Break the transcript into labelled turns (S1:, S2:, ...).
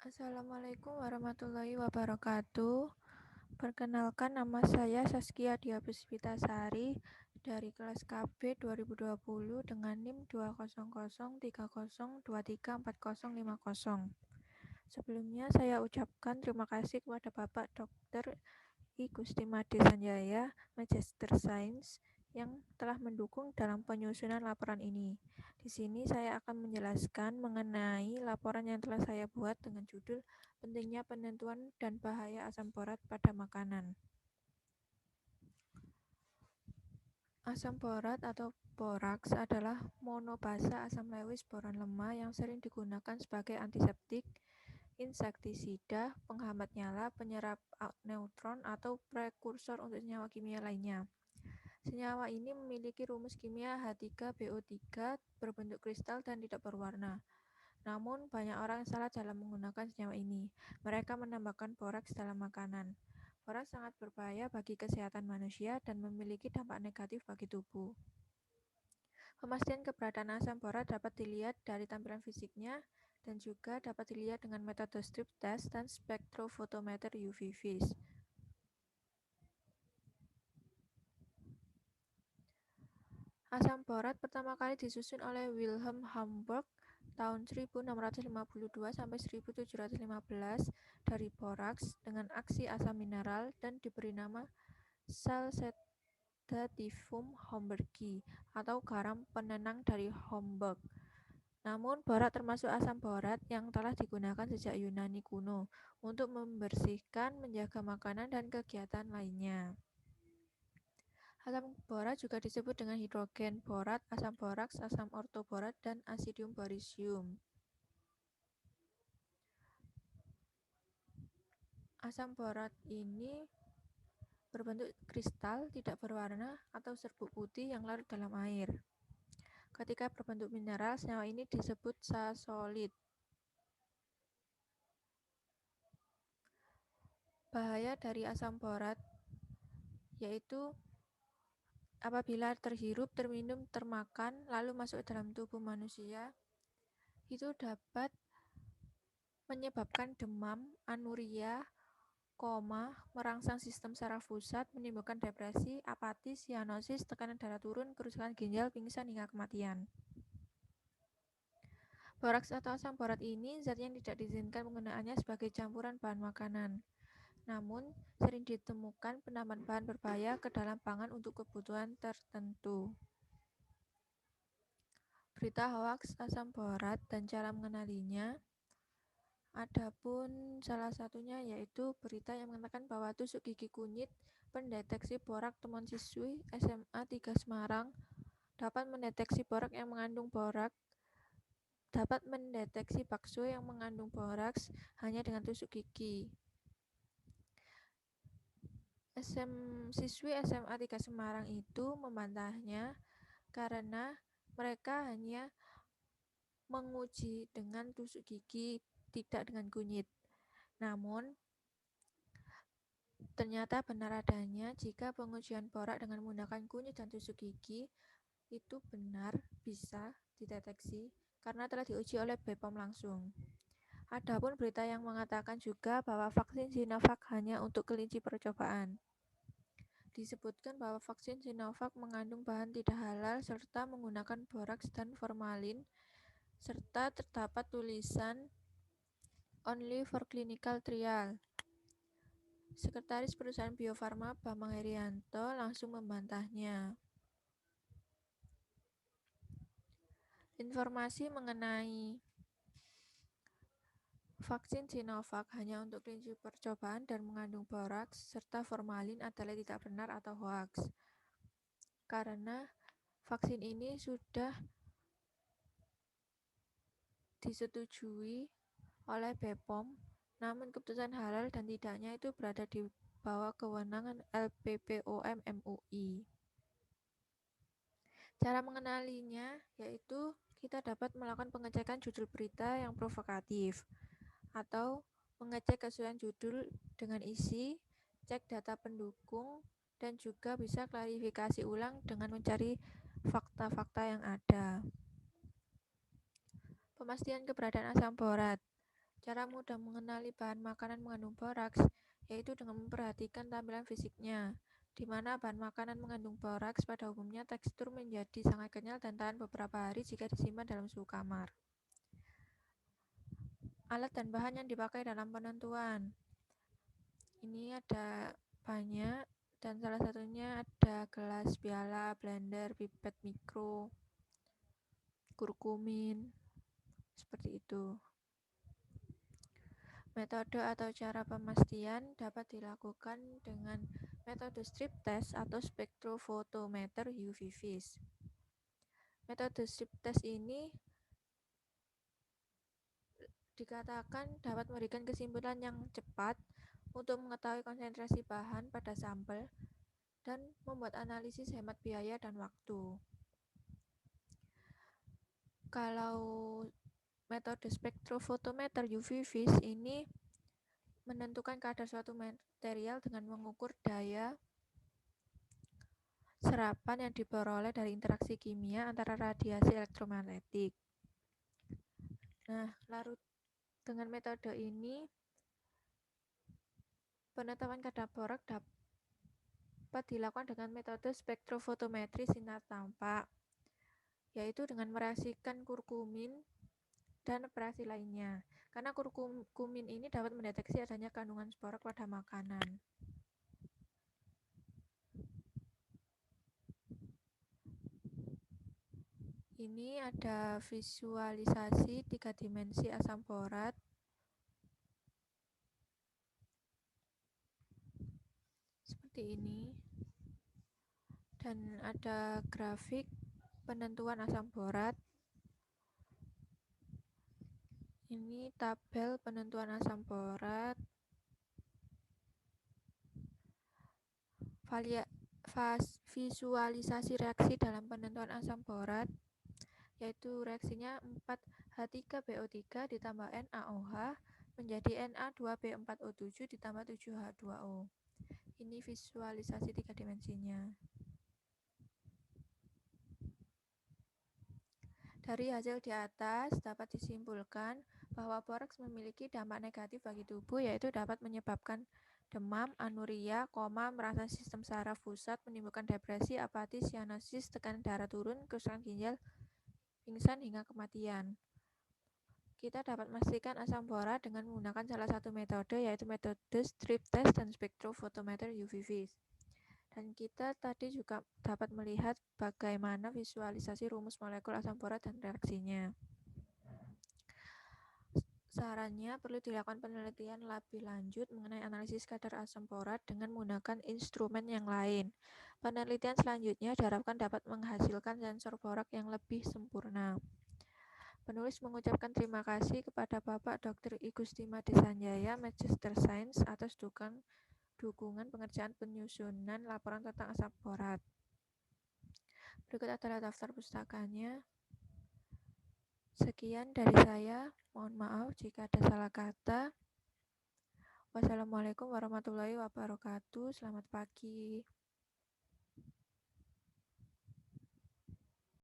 S1: Assalamualaikum warahmatullahi wabarakatuh. Perkenalkan, nama saya Saskia Dia Puspitasari dari kelas KB 2020 dengan NIM 20030234050. Sebelumnya saya ucapkan terima kasih kepada Bapak Dr. I Gusti Made Sanjaya, Magister Sains, yang telah mendukung dalam penyusunan laporan ini. Di sini saya akan menjelaskan mengenai laporan yang telah saya buat dengan judul Pentingnya Penentuan dan Bahaya Asam Borat pada Makanan. Asam borat atau boraks adalah monobasa asam lewis boron lemah yang sering digunakan sebagai antiseptik, insektisida, penghambat nyala, penyerap neutron, atau prekursor untuk senyawa kimia lainnya. Senyawa ini memiliki rumus kimia H3BO3 berbentuk kristal dan tidak berwarna. Namun, banyak orang salah dalam menggunakan senyawa ini. Mereka menambahkan boraks dalam makanan. Boraks sangat berbahaya bagi kesehatan manusia dan memiliki dampak negatif bagi tubuh. Pemastian keberadaan asam borat dapat dilihat dari tampilan fisiknya dan juga dapat dilihat dengan metode strip test dan spektrofotometer UV vis. Asam borat pertama kali disusun oleh Wilhelm Hamburg tahun 1652 sampai 1715 dari boraks dengan aksi asam mineral dan diberi nama salsedativum homburgi atau garam penenang dari Homburg. Namun, borat termasuk asam borat yang telah digunakan sejak Yunani kuno untuk membersihkan, menjaga makanan, dan kegiatan lainnya. Asam borat juga disebut dengan hidrogen borat, asam boraks, asam ortoborat, dan asidium borisium. Asam borat ini berbentuk kristal, tidak berwarna, atau serbuk putih yang larut dalam air. Ketika berbentuk mineral, senyawa ini disebut sasolid. Bahaya dari asam borat yaitu apabila terhirup, terminum, termakan, lalu masuk ke dalam tubuh manusia, itu dapat menyebabkan demam, anuria, koma, merangsang sistem saraf pusat, menimbulkan depresi, apatis, sianosis, tekanan darah turun, kerusakan ginjal, pingsan, hingga kematian. Boraks atau asam borat ini zat yang tidak diizinkan penggunaannya sebagai campuran bahan makanan. Namun, sering ditemukan penambahan bahan berbahaya ke dalam pangan untuk kebutuhan tertentu. Berita hoaks asam borat dan cara mengenalinya. Adapun salah satunya yaitu berita yang mengatakan bahwa tusuk gigi kunyit pendeteksi borak temuan siswi SMA 3 Semarang dapat mendeteksi borak yang mengandung borak dapat mendeteksi bakso yang mengandung boraks hanya dengan tusuk gigi. Siswi SMA 3 Semarang itu membantahnya karena mereka hanya menguji dengan tusuk gigi, tidak dengan kunyit. Namun, ternyata benar adanya jika pengujian borak dengan menggunakan kunyit dan tusuk gigi itu benar bisa dideteksi karena telah diuji oleh BPOM langsung. Adapun berita yang mengatakan juga bahwa vaksin Sinovac hanya untuk kelinci percobaan. Disebutkan bahwa vaksin Sinovac mengandung bahan tidak halal serta menggunakan boraks dan formalin, serta terdapat tulisan only for clinical trial. Sekretaris perusahaan Bio Farma Bambang Herianto langsung membantahnya. Informasi mengenai vaksin Sinovac hanya untuk kelinci percobaan dan mengandung boraks serta formalin adalah tidak benar atau hoax. Karena vaksin ini sudah disetujui oleh BPOM, namun keputusan halal dan tidaknya itu berada di bawah kewenangan LPPOM MUI. Cara mengenalinya yaitu kita dapat melakukan pengecekan judul berita yang provokatif atau mengecek kesesuaian judul dengan isi, cek data pendukung, dan juga bisa klarifikasi ulang dengan mencari fakta-fakta yang ada. Pemastian keberadaan asam borat. Cara mudah mengenali bahan makanan mengandung boraks yaitu dengan memperhatikan tampilan fisiknya, di mana bahan makanan mengandung boraks pada umumnya tekstur menjadi sangat kenyal dan tahan beberapa hari jika disimpan dalam suhu kamar. Alat dan bahan yang dipakai dalam penentuan. Ini ada banyak, dan salah satunya ada gelas, piala, blender, pipet mikro, kurkumin, seperti itu. Metode atau cara pemastian dapat dilakukan dengan metode strip test atau spektrofotometer UV vis. Metode strip test ini dikatakan dapat memberikan kesimpulan yang cepat untuk mengetahui konsentrasi bahan pada sampel dan membuat analisis hemat biaya dan waktu. Kalau metode spektrofotometer UV vis ini menentukan kadar suatu material dengan mengukur daya serapan yang diperoleh dari interaksi kimia antara radiasi elektromagnetik. Nah, larut dengan metode ini penetapan kadar borak dapat dilakukan dengan metode spektrofotometri sinar tampak, yaitu dengan mereaksikan kurkumin dan reaksi lainnya. Karena kurkumin ini dapat mendeteksi adanya kandungan borak pada makanan. Ini ada visualisasi 3 dimensi asam borat. Seperti ini. Dan ada grafik penentuan asam borat. Ini tabel penentuan asam borat. Visualisasi reaksi dalam penentuan asam borat, yaitu reaksinya 4H3BO3 ditambah NaOH menjadi Na2B4O7 ditambah 7H2O. Ini visualisasi 3 dimensinya. Dari hasil di atas dapat disimpulkan bahwa boraks memiliki dampak negatif bagi tubuh, yaitu dapat menyebabkan demam, anuria, koma, merangsang sistem saraf pusat, menimbulkan depresi, apati, sianosis, tekanan darah turun, kerusakan ginjal, pingsan, hingga kematian. Kita dapat memastikan asam borat dengan menggunakan salah satu metode, yaitu metode strip test dan spektrofotometer UV vis. Dan kita tadi juga dapat melihat bagaimana visualisasi rumus molekul asam borat dan reaksinya. Sarannya perlu dilakukan penelitian lebih lanjut mengenai analisis kadar asam borat dengan menggunakan instrumen yang lain. Penelitian selanjutnya diharapkan dapat menghasilkan sensor borak yang lebih sempurna. Penulis mengucapkan terima kasih kepada Bapak Dr. I Gusti Made Sanjaya, Magister Sains, atas dukungan pengerjaan penyusunan laporan tentang asam borat. Berikut adalah daftar pustakanya. Sekian dari saya. Mohon maaf jika ada salah kata. Wassalamualaikum warahmatullahi wabarakatuh. Selamat pagi.